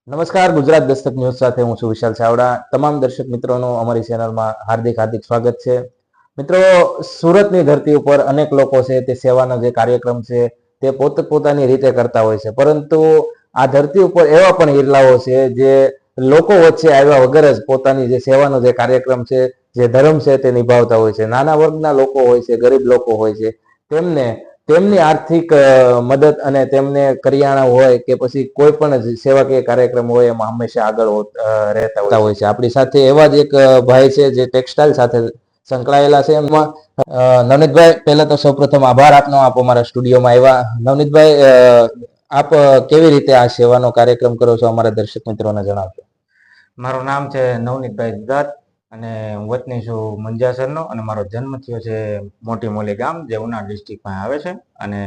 નમસ્કાર, ગુજરાત દસ્તક ન્યૂઝ સાથે હું છું વિશાલ ચાવડા. તમામ દર્શક મિત્રોનું અમારી ચેનલમાં હાર્દિક હાર્દિક સ્વાગત છે. મિત્રો, સુરતની ધરતી ઉપર અનેક લોકો છે તે સેવાનો જે કાર્યક્રમ છે તે પોતપોતાની રીતે કરતા હોય છે, પરંતુ આ ધરતી ઉપર એવા પણ હિરલાઓ છે જે લોકો વચ્ચે આવ્યા વગર જ પોતાની જે સેવાનો જે કાર્યક્રમ છે, જે ધર્મ છે તે નિભાવતા હોય છે. નાના વર્ગના લોકો હોય છે, ગરીબ લોકો હોય છે, તેમને તેમની આર્થિક મદદ અને તેમને કરિયાણા હોય કે પછી કોઈ પણ સેવાકીય કાર્યક્રમ હોય એમાં હંમેશા આગળ રહેતા હોય છે. આપણી સાથે એવા જ એક ભાઈ છે જે ટેક્સટાઇલ સાથે સંકળાયેલા છે. એમાં નવનીતભાઈ, પહેલા તો સૌપ્રથમ આભાર આપનો, આપ અમારા સ્ટુડિયોમાં આવ્યા. નવનીતભાઈ, આપ કેવી રીતે આ સેવાનો કાર્યક્રમ કરો છો, અમારા દર્શક મિત્રોને જણાવશો? મારું નામ છે નવનીતભાઈ દત્ત અને હું વતની છું મંજાસરનો, અને મારો જન્મ થયો છે મોટી મોલી ગામ, જે ઉના ડિસ્ટ્રિક્ટમાં આવે છે. અને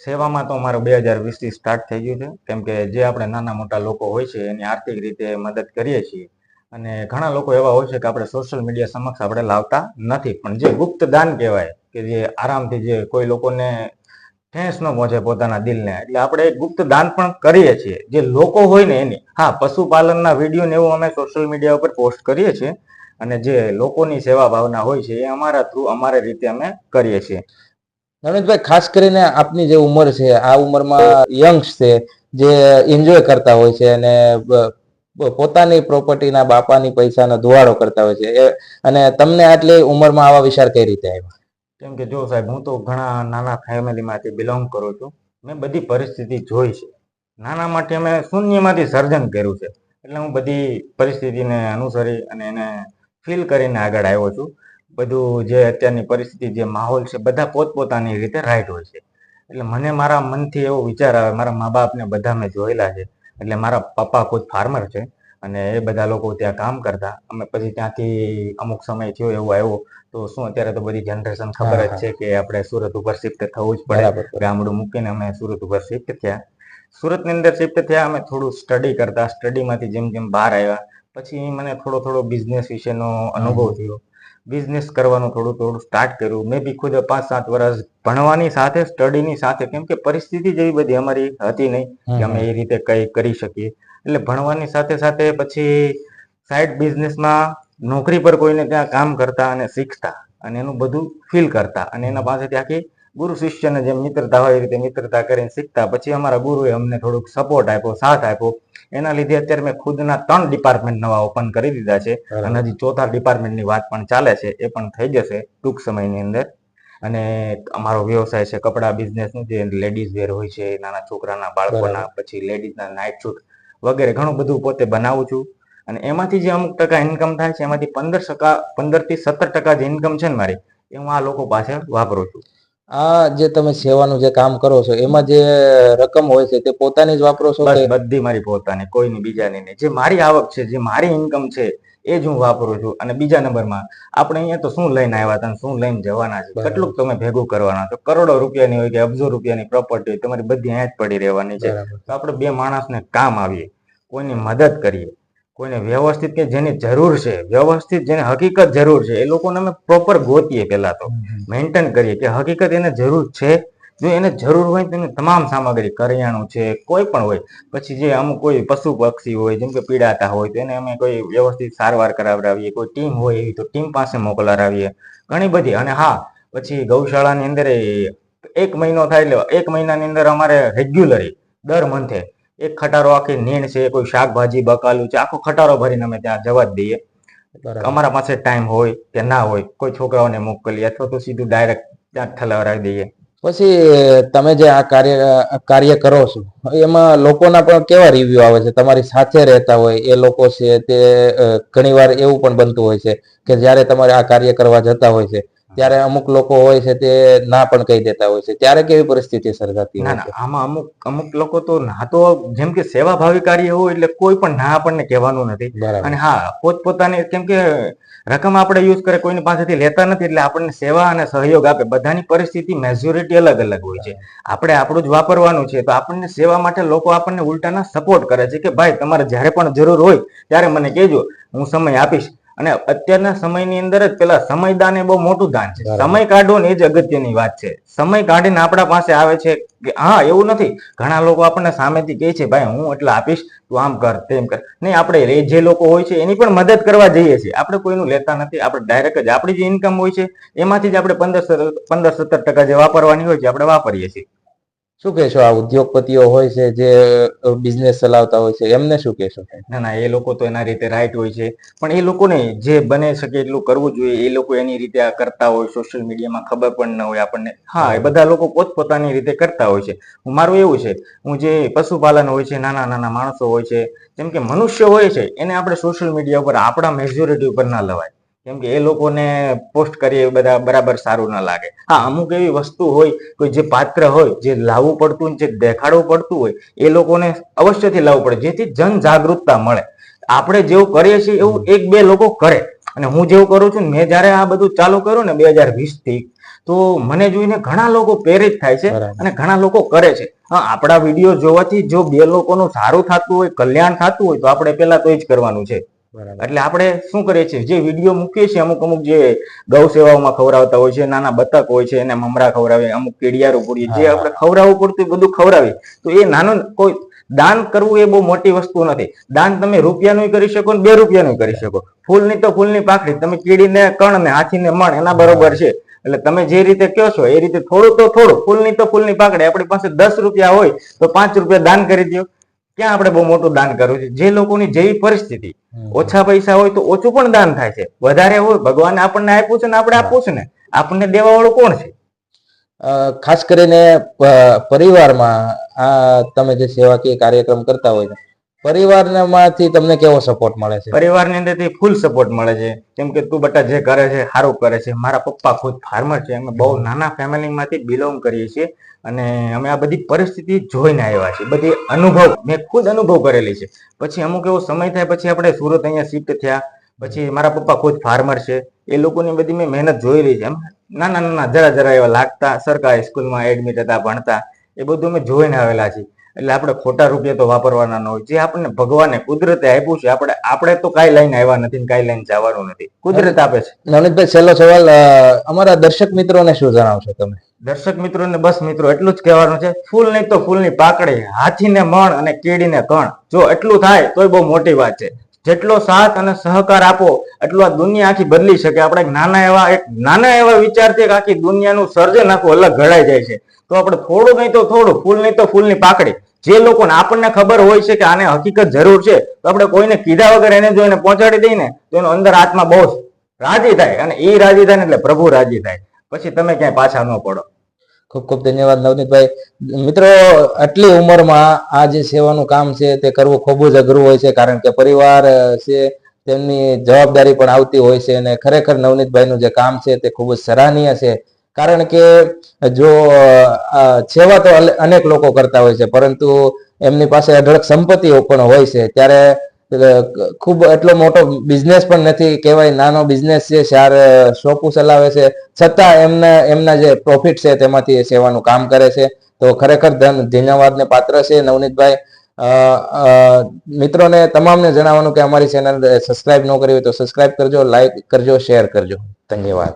સેવામાં તો મારો 2020થી સ્ટાર્ટ થઈ ગયું છે, કેમ કે જે આપણે નાના મોટા લોકો હોય છે એની આર્થિક રીતે મદદ કરીએ છીએ. અને ઘણા લોકો એવા હોય છે કે આપણે સોશિયલ મીડિયા સમક્ષ આપણે લાવતા નથી, પણ જે ગુપ્ત દાન કહેવાય, કે જે આરામથી જે કોઈ લોકોને ઠેસ ન પહોંચે પોતાના દિલને, એટલે આપણે ગુપ્ત દાન પણ કરીએ છીએ જે લોકો હોય ને એની. હા, પશુપાલનના વિડીયો ને એવું અમે સોશિયલ મીડિયા ઉપર પોસ્ટ કરીએ છીએ, અને જે લોકોની સેવા ભાવના હોય છે એ અમારા થ્રુ અમારી રીતે અમે કરીએ છીએ. નવનીતભાઈ, ખાસ કરીને આપની જે ઉંમર છે, આ ઉંમરમાં યંગ્સ છે જે એન્જોય કરતા હોય છે અને પોતાની પ્રોપર્ટીના બાપાની પૈસાનો ધુવાડો કરતા હોય છે, અને તમને આટલી ઉંમરમાં આવા વિચાર કઈ રીતે આવ્યા? કેમ કે જો સાહેબ, હું તો ઘણા નાના ફેમિલીમાંથી બિલોંગ કરું છું. મેં બધી પરિસ્થિતિ જોઈ છે. નાનામાંથી અમે શૂન્યમાંથી સર્જન કર્યું છે, એટલે હું બધી પરિસ્થિતિને અનુસરી અને એને ફીલ કરીને આગળ આવ્યો છું. બધું જે અત્યારની પરિસ્થિતિ, જે માહોલ છે, બધા પોતપોતાની રીતે રાઈટ હોય છે. એટલે મને મારા મનથી એવો વિચાર આવે, મારા મા બાપને બધા મેં જોયેલા છે. એટલે મારા પપ્પા ખુદ ફાર્મર છે અને એ બધા લોકો ત્યાં કામ કરતા. અમે પછી ત્યાંથી અમુક સમય થયો એવું આવ્યો તો શું, અત્યારે તો બધી જનરેશન ખબર જ છે કે આપણે સુરત ઉપર શિફ્ટ થવું જ પડે. ગામડું મૂકીને અમે સુરત ઉપર શિફ્ટ થયા. સુરતની અંદર શિફ્ટ થયા, અમે થોડું સ્ટડી કરતા. સ્ટડીમાંથી જેમ જેમ બહાર આવ્યા પછી મને થોડો બિઝનેસ વિશેનો અનુભવ થયો. બિઝનેસ કરવાનું થોડું થોડું સ્ટાર્ટ કર્યું. મેં બી ખુદ 5-7 વર્ષ ભણવાની સાથે સ્ટડીની સાથે, કેમ કે પરિસ્થિતિ જેવી બધી અમારી હતી નહીં કે અમે એ રીતે કંઈ કરી શકીએ. એટલે ભણવાની સાથે સાથે પછી સાઈડ બિઝનેસમાં નોકરી પર કોઈને ત્યાં કામ કરતા અને શીખતા અને એનું બધું ફીલ કરતા, અને એના પાસેથી આખી ગુરુ શિષ્યને જેમ મિત્રતા હોય એ રીતે મિત્રતા કરીને શીખતા. પછી અમારા ગુરુએ અમને થોડુંક સપોર્ટ આપ્યો, સાથ આપ્યો. એના લીધે અત્યારે મેં ખુદના 3 ડિપાર્ટમેન્ટ નવા ઓપન કરી દીધા છે, અને હજી 4થા ડિપાર્ટમેન્ટની વાત પણ ચાલે છે. એ પણ થઈ જશે ટૂંક સમયની અંદર. અને અમારો વ્યવસાય છે કપડા બિઝનેસનું, જે લેડીઝ વેર હોય છે, નાના છોકરાના, બાળકોના, પછી લેડીઝના નાઇટ સૂટ વગેરે ઘણું બધું પોતે બનાવું છું. અને એમાંથી જે અમુક ટકા ઇન્કમ થાય છે, એમાંથી 15થી 17% જે ઇન્કમ છે ને મારી, એ હું આ લોકો પાસે વાપરું છું. આ જે તમે સેવાનું જે કામ કરો છો, એમાં જે રકમ હોય છે તે પોતાની જ વાપરો છો? બસ બધી મારી પોતાની, કોઈની બીજાની નહીં. જે મારી આવક છે, જે મારી ઇન્કમ છે, એ જ હું વાપરું છું. અને બીજા નંબરમાં, આપણે અહીંયા તો શું લઈને આવ્યા હતા, શું લઈને જવાના છે, કેટલું તમે ભેગું કરવાના છો. કરોડો રૂપિયાની હોય કે અબજો રૂપિયાની પ્રોપર્ટી તમારી બધી અહીંયા જ પડી રહેવાની છે. તો આપણે 2 માણસને કામ આવીએ, કોઈની મદદ કરીએ, કોઈને વ્યવસ્થિત, કે જેની જરૂર છે, વ્યવસ્થિત જેને હકીકત જરૂર છે, એ લોકોને અમે પ્રોપર ગોતીએ. પહેલા તો મેન્ટેન કરીએ કે હકીકત એને જરૂર છે. જો એને જરૂર હોય તો એની તમામ સામગ્રી, કરિયાણું છે, કોઈ પણ હોય. પછી જે અમુક કોઈ પશુ પક્ષી હોય, જેમ કે પીડાતા હોય, તો એને અમે કોઈ વ્યવસ્થિત સારવાર કરાવડાવીએ. કોઈ ટીમ હોય એવી તો ટીમ પાસે મોકલાવીએ, ઘણી બધી. અને હા, પછી ગૌશાળાની અંદર 1 મહિનો થાય એટલે 1 મહિનાની અંદર અમારે રેગ્યુલરી દર મંથે એક ખટારો, આખી નીણ છે, કોઈ શાકભાજી બકાલું છે, આખો ખટારો ભરીને અમે ત્યાં જવા જ દઈએ. અમારા પાસે ટાઈમ હોય કે ના હોય, કોઈ છોકરાઓને મોકલીએ અથવા તો સીધું ડાયરેક્ટ ત્યાં જ ઠલવરાવી દઈએ. પછી તમે જે આ કાર્ય કરો છો, એમાં લોકોના પણ કેવા રિવ્યુ આવે છે? તમારી સાથે રહેતા હોય એ લોકો છે તે ઘણી વાર એવું પણ બનતું હોય છે કે જ્યારે તમારે આ કાર્ય કરવા જતા હોય છે ત્યારે અમુક લોકો હોય છે તે ના પણ કહી દેતા હોય છે. ત્યારે કેવી પરિસ્થિતિ સર્જાતી ના હોય ના, છે? આમાં અમુક લોકો તો ના, તો જેમ કે સેવાભાવી કાર્ય હોય એટલે કોઈ પણ ના આપણને કહેવાનું નથી. અને હા, પોતપોતાની, કેમ કે રકમ આપણે યુઝ કરે, કોઈની પાસેથી લેતા નથી, એટલે આપણને સેવા અને સહયોગ આપે. બધાની પરિસ્થિતિ, મેજોરિટી અલગ અલગ હોય છે. આપણે આપણું જ વાપરવાનું છે, તો આપણને સેવા માટે લોકો આપણને ઉલટાના સપોર્ટ કરે છે કે ભાઈ તમારે જ્યારે પણ જરૂર હોય ત્યારે મને કહેજો, હું સમય આપીશ. અને અત્યારના સમયની અંદર જ પેલા સમયદાન એ બહુ મોટું દાન છે. બરાબર. સમય કાઢવો ને એ જ અગત્યની વાત છે. સમય કાઢીને આપણા પાસે આવે છે કે હા એવું નથી. ઘણા લોકો આપણને સામેથી કહે છે ભાઈ હું એટલે આપીશ, તું આમ કર તેમ કર. નહીં, આપણે જે લોકો હોય છે એની પણ મદદ કરવા જઈએ છીએ. આપણે કોઈનું લેતા નથી. આપણે ડાયરેક્ટ જ આપણી જે ઇન્કમ હોય છે એમાંથી જ આપણે 15-17% જે વાપરવાની હોય છે આપણે વાપરીએ છીએ. શું કહેશો આ ઉદ્યોગપતિઓ હોય છે જે બિઝનેસ ચલાવતા હોય છે એમને શું કહેશો? ના ના, એ લોકો તો એના રીતે રાઈટ હોય છે, પણ એ લોકોને જે બને શકે એટલું કરવું જોઈએ. એ લોકો એની રીતે આ કરતા હોય, સોશિયલ મીડિયામાં ખબર પણ ન હોય આપણને. હા, એ બધા લોકો પોતપોતાની રીતે કરતા હોય છે. મારું એવું છે, હું જે પશુપાલન હોય છે, નાના નાના માણસો હોય છે, જેમ કે મનુષ્ય હોય છે, એને આપણે સોશિયલ મીડિયા ઉપર આપણા મેજોરિટી ઉપર ના લવાય. કેમ કે એ લોકોને પોસ્ટ કરીએ બધા બરાબર સારું ના લાગે. હા, અમુક એવી વસ્તુ હોય, કોઈ જે પાત્ર હોય, જે લાવવું પડતું, જે દેખાડવું પડતું હોય, એ લોકોને અવશ્યથી લાવવું પડે, જેથી જન જાગૃતતા મળે. આપણે જેવું કરીએ છીએ એવું એક બે લોકો કરે. અને હું જેવું કરું છું, મેં જયારે આ બધું ચાલુ કર્યું ને 2020 થી, તો મને જોઈને ઘણા લોકો પ્રેરિત થાય છે અને ઘણા લોકો કરે છે. હા, આપણા વિડીયો જોવાથી જો બે લોકોનું સારું થતું હોય, કલ્યાણ થતું હોય, તો આપણે પેલા તો એ જ કરવાનું છે. એટલે આપણે શું કરીએ છીએ, જે વિડીયો મૂકીએ છીએ, અમુક અમુક જે ગૌ સેવાઓમાં ખવડાવતા હોય છે, નાના બતક હોય છે, એને મમરા ખવડાવીએ, અમુક કેડિયારું પૂરીએ, જે આપણે ખવડાવવું પડતું બધું ખવડાવીએ. તો એ નાનું કોઈ દાન કરવું એ બહુ મોટી વસ્તુ નથી. દાન તમે રૂપિયાનું કરી શકો ને 2 રૂપિયાનું કરી શકો. ફૂલની તો ફૂલની પાકડી, તમે કીડીને કણ ને હાથીને મણ એના બરોબર છે. એટલે તમે જે રીતે કહો છો એ રીતે થોડું તો થોડું, ફૂલની તો ફૂલની પાકડી. આપણી પાસે 10 રૂપિયા હોય તો 5 રૂપિયા દાન કરી દો. ક્યાં આપણે બહુ મોટું દાન કરવું છે? જે લોકોની જેવી પરિસ્થિતિ, ઓછા પૈસા હોય તો ઓછું પણ દાન થાય છે, વધારે હોય ભગવાને આપણને આપ્યું છે ને આપણે આપવું છે ને, આપણને દેવા વાળું કોણ છે? ખાસ કરીને પરિવારમાં આ તમે જે સેવાકીય કાર્યક્રમ કરતા હોય છે, પરિવારમાંથી તમને કેવો સપોર્ટ મળે છે? પરિવારની અંદરથી ફૂલ સપોર્ટ મળે છે. કેમ કે તું બટા જે કરે છે સારું કરે છે. મારા પપ્પા ખુદ ફાર્મર છે. અમે બહુ નાના ફેમિલીમાંથી બિલોંગ કરીએ છીએ અને અમે આ બધી પરિસ્થિતિ જોઈને આવ્યા છીએ. બધી અનુભવ મેં ખુદ અનુભવ કરેલી છે. પછી અમુક એવો સમય થાય, પછી આપણે સુરત અહીંયા શિફ્ટ થયા. પછી મારા પપ્પા ખુદ ફાર્મર છે. એ લોકોની બધી મેં મહેનત જોઈ રહી છે. નાના નાના જરા એવા લાગતા, સરકારી સ્કૂલમાં એડમિટ હતા, ભણતા, એ બધું અમે જોઈને આવેલા છીએ. એટલે આપણે ખોટા રૂપિયા તો વાપરવાના ન હોય. જે આપણને ભગવાને કુદરતે આપ્યું છે, આપણે તો કાંઈ લઈને આવ્યા નથી, કાંઈ લઈને જવાનું નથી, કુદરત આપે છે. નવનીતભાઈ, છેલ્લો સવાલ, અમારા દર્શક મિત્રોને શું જણાવશો તમે? દર્શક મિત્રોને બસ મિત્રો એટલું જ કહેવાનું છે, ફૂલ નહીં તો ફૂલની પાકડી, હાથીને મણ અને કીડીને કણ. જો એટલું થાય તોય બહુ મોટી વાત છે. જેટલો સાથ અને સહકાર આપો એટલું આ દુનિયા આખી બદલી શકે. આપણે નાના એવા વિચારથી આખી દુનિયાનું સર્જન આખું અલગ ઘડાઈ જાય છે. તો આપણે થોડું નહીં તો થોડું, ફૂલ નહીં તો ફૂલની પાકડી, જે લોકોને આપણને ખબર હોય છે કે આને હકીકત જરૂર છે, તો આપણે કોઈને કીધા વગર એને જો એને પહોંચાડી દઈએ ને, તો એનો અંદર આત્મા બહુ રાજી થાય. અને એ રાજી થાય ને એટલે પ્રભુ રાજી થાય. પછી તમે ક્યાંય પાછા ન પડો. ખૂબ ખૂબ ધન્યવાદ નવનીતભાઈ. મિત્રો, આટલી ઉંમરમાં આ જે સેવાનું કામ છે તે કરવું ખૂબ જ અઘરું હોય છે, કારણ કે પરિવાર છે, તેમની જવાબદારી પણ આવતી હોય છે. અને ખરેખર નવનીતભાઈનું જે કામ છે તે ખૂબ જ સરાહનીય છે. કારણ કે જો સેવા તો અનેક લોકો કરતા હોય છે, પરંતુ એમની પાસે અઢળક સંપત્તિઓ પણ હોય છે. ત્યારે ખૂબ એટલો મોટો બિઝનેસ પણ નથી કહેવાય, નાનો બિઝનેસ છે, 4 શોપો ચલાવે છે, છતાં એમના જે પ્રોફિટ છે તેમાંથી સેવાનું કામ કરે છે. તો ખરેખર ધન્યવાદને પાત્ર છે નવનીતભાઈ. મિત્રોને તમામને જણાવવાનું કે અમારી ચેનલ સબસ્ક્રાઇબ ન કરી હોય તો સબસ્ક્રાઇબ કરજો, લાઈક કરજો, શેર કરજો. ધન્યવાદ.